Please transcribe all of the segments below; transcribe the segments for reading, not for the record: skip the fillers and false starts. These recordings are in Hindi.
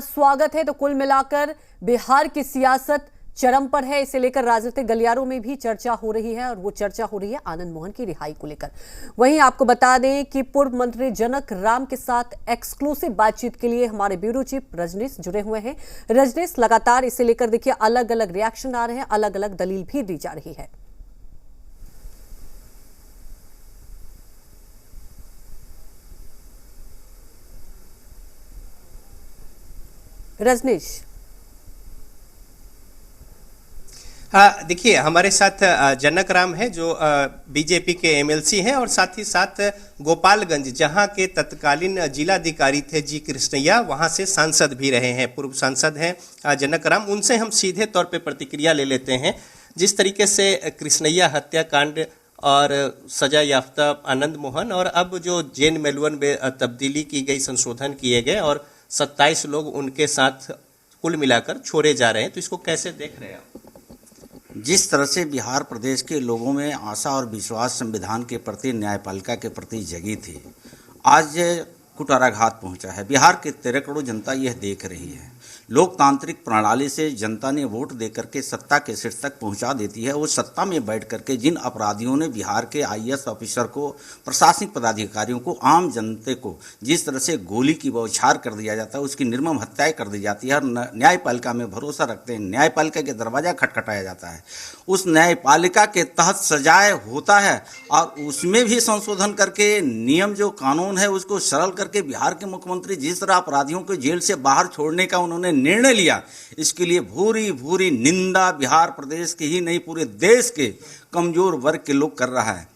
स्वागत है। तो कुल मिलाकर बिहार की सियासत चरम पर है। इसे लेकर राजनीतिक गलियारों में भी चर्चा हो रही है और वो चर्चा हो रही है आनंद मोहन की रिहाई को लेकर। वहीं आपको बता दें कि पूर्व मंत्री जनक राम के साथ एक्सक्लूसिव बातचीत के लिए हमारे ब्यूरो चीफ रजनीश जुड़े हुए हैं। रजनीश, लगातार इसे लेकर देखिए अलग अलग रिएक्शन आ रहे हैं, अलग अलग दलील भी दी जा रही है। रजनीश। हाँ, देखिए हमारे साथ जनक राम है जो बीजेपी के एमएलसी हैं और साथ ही साथ गोपालगंज जहां के तत्कालीन जिलाधिकारी थे जी कृष्णैया, वहां से सांसद भी रहे हैं, पूर्व सांसद हैं जनक राम। उनसे हम सीधे तौर पे प्रतिक्रिया ले लेते हैं। जिस तरीके से कृष्णैया हत्याकांड और सजा याफ्ता आनंद मोहन और अब जो जेन मेलवन में तब्दीली की गई, संशोधन किए गए और 27 लोग उनके साथ कुल मिलाकर छोड़े जा रहे हैं, तो इसको कैसे देख रहे हैं आप? जिस तरह से बिहार प्रदेश के लोगों में आशा और विश्वास संविधान के प्रति, न्यायपालिका के प्रति जगी थी, आज कुठाराघात पहुंचा है। बिहार के 13 करोड़ जनता यह देख रही है। लोकतांत्रिक प्रणाली से जनता ने वोट देकर के सत्ता के शीर्ष तक पहुंचा देती है। वो सत्ता में बैठ करके जिन अपराधियों ने बिहार के आईएएस ऑफिसर को, प्रशासनिक पदाधिकारियों को, आम जनता को जिस तरह से गोली की बौछार कर दिया जाता है, उसकी निर्मम हत्याएं कर दी जाती है और न्यायपालिका में भरोसा रखते हैं, न्यायपालिका के दरवाजा खटखटाया जाता है, उस न्यायपालिका के तहत सजाए होता है और उसमें भी संशोधन करके नियम जो कानून है उसको सरल करके बिहार के मुख्यमंत्री जिस तरह अपराधियों को जेल से बाहर छोड़ने का उन्होंने निर्णय लिया, इसके लिए भूरी भूरी निंदा बिहार प्रदेश के ही नहीं पूरे देश के कमजोर वर्ग के लोग कर रहा है।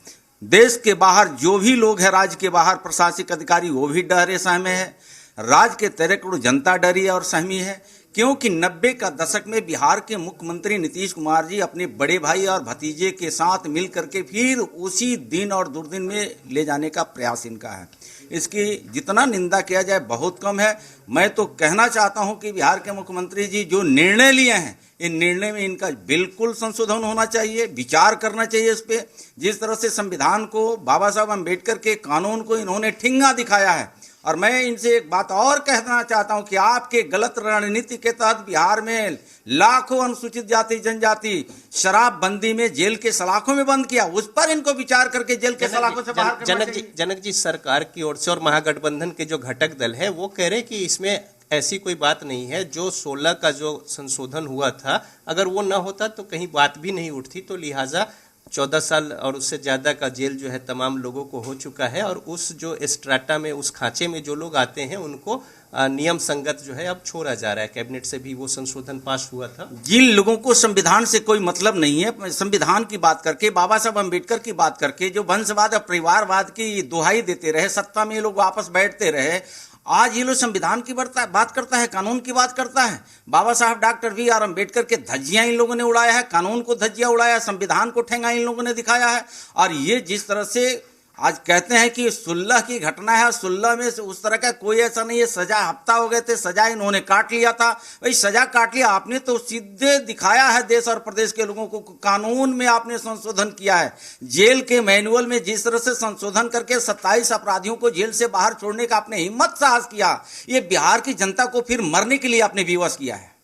देश के बाहर जो भी लोग हैं, राज्य के बाहर प्रशासनिक अधिकारी, वो भी डरे सहमे है। राज्य के 13 करोड़ जनता डरी और सहमी है, क्योंकि 90 का दशक में बिहार के मुख्यमंत्री नीतीश कुमार जी अपने बड़े भाई और भतीजे के साथ मिल करके फिर उसी दिन और दुर्दिन में ले जाने का प्रयास इनका है। इसकी जितना निंदा किया जाए बहुत कम है। मैं तो कहना चाहता हूं कि बिहार के मुख्यमंत्री जी जो निर्णय लिए हैं, इन निर्णय में इनका बिल्कुल संशोधन होना चाहिए, विचार करना चाहिए इस पे। जिस तरह से संविधान को, बाबा साहब अम्बेडकर के कानून को इन्होंने ठिंगा दिखाया है। और मैं इनसे एक बात और कहना चाहता हूं कि आपके गलत रणनीति के तहत बिहार में लाखों अनुसूचित जाति जनजाति शराबबंदी में जेल के सलाखों में बंद किया, उस पर इनको विचार करके जेल के सलाखों से बाहर करना चाहिए। जनक जी, सरकार की ओर से और महागठबंधन के जो घटक दल है वो कह रहे कि इसमें ऐसी कोई बात नहीं है। जो 16 का जो संशोधन हुआ था, अगर वो न होता तो कहीं बात भी नहीं उठती। तो लिहाजा 14 साल और उससे ज़्यादा का जेल जो है तमाम लोगों को हो चुका है और उस जो स्ट्राटा में, उस खांचे में जो लोग आते हैं उनको नियम संगत जो है अब छोड़ा जा रहा है। कैबिनेट से भी वो संशोधन पास हुआ था। जिन लोगों को संविधान से कोई मतलब नहीं है, संविधान की बात करके, बाबा साहब अम्बेडकर की बात करके, जो वंशवाद और परिवारवाद की दुहाई देते रहे, सत्ता में ये लोग वापस बैठते रहे, आज ये लोग संविधान की बात करता है, कानून की बात करता है। बाबा साहब डॉक्टर BR अम्बेडकर के धज्जियां इन लोगों ने उड़ाया है, कानून को धज्जियां उड़ाया है, संविधान को ठेंगा इन लोगों ने दिखाया है। और ये जिस तरह से आज कहते हैं कि 16 की घटना है, 16 में से उस तरह का कोई ऐसा नहीं है। सजा हफ्ता हो गए थे, सजा इन्होंने काट लिया था। भाई सजा काट लिया आपने तो सीधे दिखाया है देश और प्रदेश के लोगों को, कानून में आपने संशोधन किया है। जेल के मैनुअल में जिस तरह से संशोधन करके 27 अपराधियों को जेल से बाहर छोड़ने का आपने हिम्मत साहस किया, ये बिहार की जनता को फिर मरने के लिए आपने विवश किया है।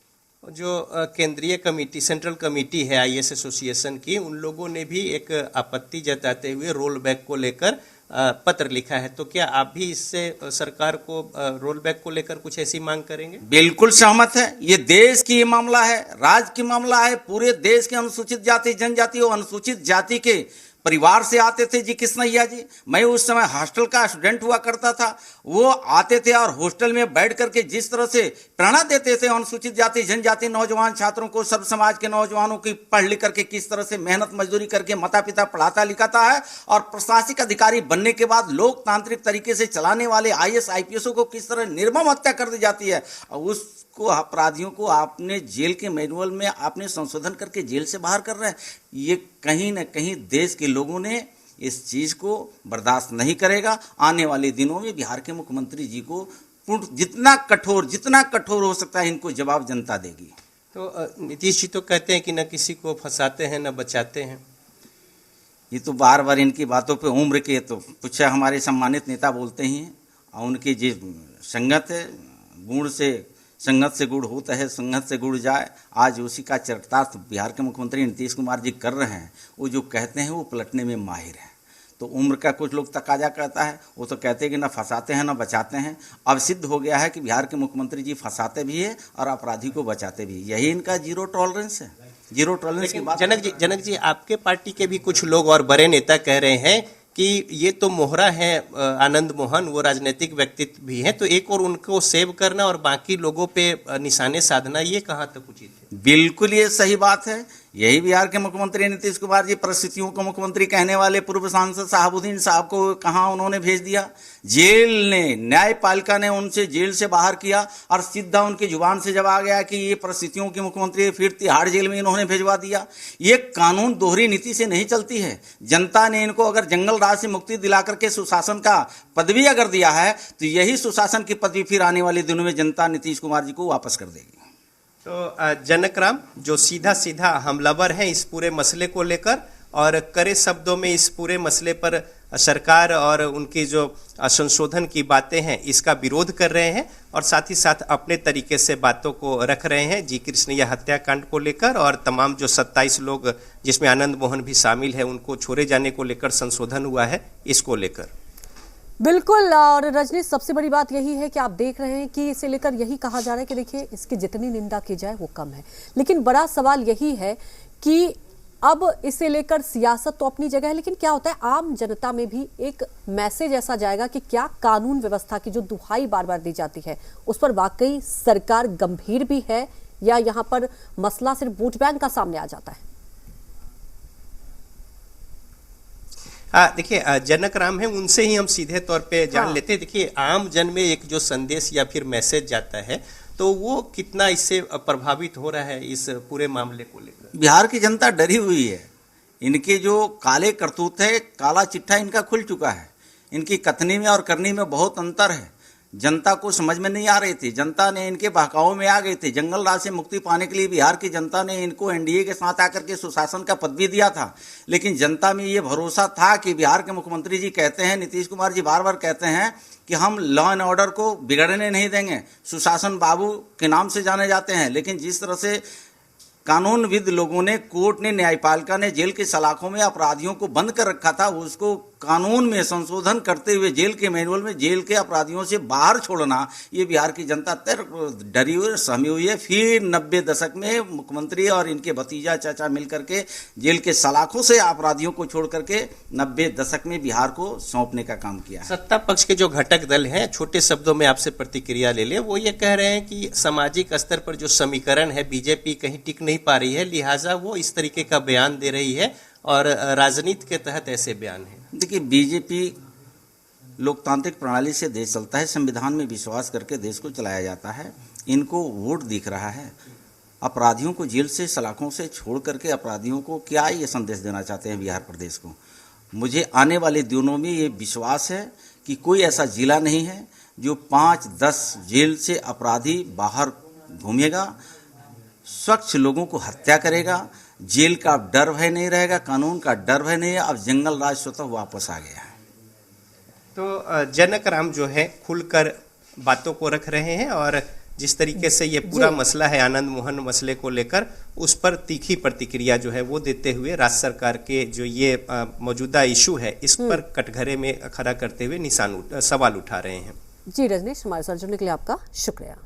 जो केंद्रीय कमेटी, सेंट्रल कमेटी है आईएएस एसोसिएशन की, उन लोगों ने भी एक आपत्ति जताते हुए रोल बैक को लेकर पत्र लिखा है। तो क्या आप भी इससे सरकार को रोल बैक को लेकर कुछ ऐसी मांग करेंगे? बिल्कुल सहमत है। ये देश की ये मामला है, राज्य की मामला है। पूरे देश के अनुसूचित जाति जनजाति और अनुसूचित जाति के परिवार से आते थे जी कृष्णैया जी। मैं उस समय हॉस्टल का स्टूडेंट हुआ करता था। वो आते थे और हॉस्टल में बैठ करके जिस तरह से प्रेरणा देते थे अनुसूचित जाति जनजाति नौजवान छात्रों को, सब समाज के नौजवानों की पढ़ लिख करके किस तरह से मेहनत मजदूरी करके माता पिता पढ़ाता लिखाता है और प्रशासनिक अधिकारी बनने के बाद लोकतांत्रिक तरीके से चलाने वाले IAS IPS को किस तरह निर्मम हत्या कर दी जाती है। उसको अपराधियों को आपने जेल के मैनुअल में आपने संशोधन करके जेल से बाहर कर रहे हैं। ये कहीं ना कहीं देश के लोगों ने इस चीज को बर्दाश्त नहीं करेगा। आने वाले दिनों में बिहार के मुख्यमंत्री जी को जितना कठोर हो सकता है इनको जवाब जनता देगी। तो नीतीश जी तो कहते हैं कि न किसी को फंसाते हैं न बचाते हैं। ये तो बार बार इनकी बातों पे उम्र के तो कुछ हमारे सम्मानित नेता बोलते ही हैं और उनकी जिस संगत है गुण से संगत से गुड़ होता है, संगत से गुड़ जाए। आज उसी का चरितार्थ बिहार के मुख्यमंत्री नीतीश कुमार जी कर रहे हैं। वो जो कहते हैं वो पलटने में माहिर है। तो उम्र का कुछ लोग तकाजा करता है, वो तो कहते हैं कि ना फंसाते हैं ना बचाते हैं। अब सिद्ध हो गया है कि बिहार के मुख्यमंत्री जी फंसाते भी है और अपराधी को बचाते भी। यही इनका जीरो टॉलरेंस है। जीरो टॉलरेंस की बात। जनक जी आपके पार्टी के भी कुछ लोग और बड़े नेता कह रहे हैं कि ये तो मोहरा है आनंद मोहन, वो राजनीतिक व्यक्तित्व भी हैं, तो एक और उनको सेव करना और बाकी लोगों पे निशाने साधना, ये कहाँ तक उचित है? बिल्कुल ये सही बात है। यही बिहार के मुख्यमंत्री नीतीश कुमार जी परिस्थितियों को मुख्यमंत्री कहने वाले पूर्व सांसद शहाबुद्दीन साहब को कहाँ उन्होंने भेज दिया। जेल ने, न्यायपालिका ने उनसे जेल से बाहर किया और सीधा उनकी जुबान से जब आ गया कि ये परिस्थितियों के मुख्यमंत्री, फिर तिहाड़ जेल में इन्होंने भेजवा दिया। ये कानून दोहरी नीति से नहीं चलती है। जनता ने इनको अगर जंगल राज से मुक्ति दिला करके सुशासन का पदवी अगर दिया है तो यही सुशासन की पदवी फिर आने वाले दिनों में जनता नीतीश कुमार जी को वापस कर देगी। तो जनक राम जो सीधा सीधा हमलावर हैं इस पूरे मसले को लेकर और कड़े शब्दों में इस पूरे मसले पर सरकार और उनकी जो संशोधन की बातें हैं इसका विरोध कर रहे हैं और साथ ही साथ अपने तरीके से बातों को रख रहे हैं जी कृष्णैया हत्याकांड को लेकर और तमाम जो 27 लोग जिसमें आनंद मोहन भी शामिल है उनको छोड़े जाने को लेकर संशोधन हुआ है, इसको लेकर। बिल्कुल। और रजनीश, सबसे बड़ी बात यही है कि आप देख रहे हैं कि इसे लेकर यही कहा जा रहा है कि देखिए इसकी जितनी निंदा की जाए वो कम है, लेकिन बड़ा सवाल यही है कि अब इसे लेकर सियासत तो अपनी जगह है, लेकिन क्या होता है आम जनता में भी एक मैसेज ऐसा जाएगा कि क्या कानून व्यवस्था की जो दुहाई बार बार दी जाती है उस पर वाकई सरकार गंभीर भी है या यहाँ पर मसला सिर्फ वोट बैंक का सामने आ जाता है? देखिए जनक राम है, उनसे ही हम सीधे तौर पे जान लेते हैं। देखिए आम जन में एक जो संदेश या फिर मैसेज जाता है तो वो कितना इससे प्रभावित हो रहा है इस पूरे मामले को लेकर? बिहार की जनता डरी हुई है। इनके जो काले करतूत है, काला चिट्ठा इनका खुल चुका है। इनकी कथनी में और करनी में बहुत अंतर है। जनता को समझ में नहीं आ रही थी, जनता ने इनके बहकावे में आ गई थी। जंगल राज से मुक्ति पाने के लिए बिहार की जनता ने इनको एनडीए के साथ आकर के सुशासन का पद भी दिया था, लेकिन जनता में ये भरोसा था कि बिहार के मुख्यमंत्री जी कहते हैं, नीतीश कुमार जी बार बार कहते हैं कि हम लॉ एंड ऑर्डर को बिगड़ने नहीं देंगे, सुशासन बाबू के नाम से जाने जाते हैं। लेकिन जिस तरह से कानूनविद लोगों ने, कोर्ट ने, न्यायपालिका ने जेल की सलाखों में अपराधियों को बंद कर रखा था, उसको कानून में संशोधन करते हुए जेल के मैनुअल में जेल के अपराधियों से बाहर छोड़ना, ये बिहार की जनता डरी हुई, सहमी हुई है। फिर 90 दशक में मुख्यमंत्री और इनके भतीजा चाचा मिलकर के जेल के सलाखों से अपराधियों को छोड़ करके 90 दशक में बिहार को सौंपने का काम किया है। सत्ता पक्ष के जो घटक दल हैं, छोटे शब्दों में आपसे प्रतिक्रिया ले ले, वो ये कह रहे हैं कि सामाजिक स्तर पर जो समीकरण है बीजेपी कहीं टिक नहीं पा रही है, लिहाजा वो इस तरीके का बयान दे रही है और राजनीति के तहत ऐसे बयान है। देखिए बीजेपी लोकतांत्रिक प्रणाली से देश चलता है, संविधान में विश्वास करके देश को चलाया जाता है। इनको वोट दिख रहा है, अपराधियों को जेल से सलाखों से छोड़ करके अपराधियों को क्या ये संदेश देना चाहते हैं बिहार प्रदेश को? मुझे आने वाले दिनों में ये विश्वास है कि कोई ऐसा जिला नहीं है जो 5-10 जेल से अपराधी बाहर घूमेगा, स्वच्छ लोगों को हत्या करेगा, जेल का डर भय नहीं रहेगा, कानून का डर भय नहीं है। अब जंगल राज स्वतः वापस आ गया है। तो जनक राम जो है खुलकर बातों को रख रहे हैं और जिस तरीके से ये पूरा मसला है आनंद मोहन मसले को लेकर, उस पर तीखी प्रतिक्रिया जो है वो देते हुए राज्य सरकार के जो ये मौजूदा इशू है इस पर कटघरे में खड़ा करते हुए सवाल उठा रहे हैं। जी रजनीश, हमारे साथ जुड़ने के लिए आपका शुक्रिया।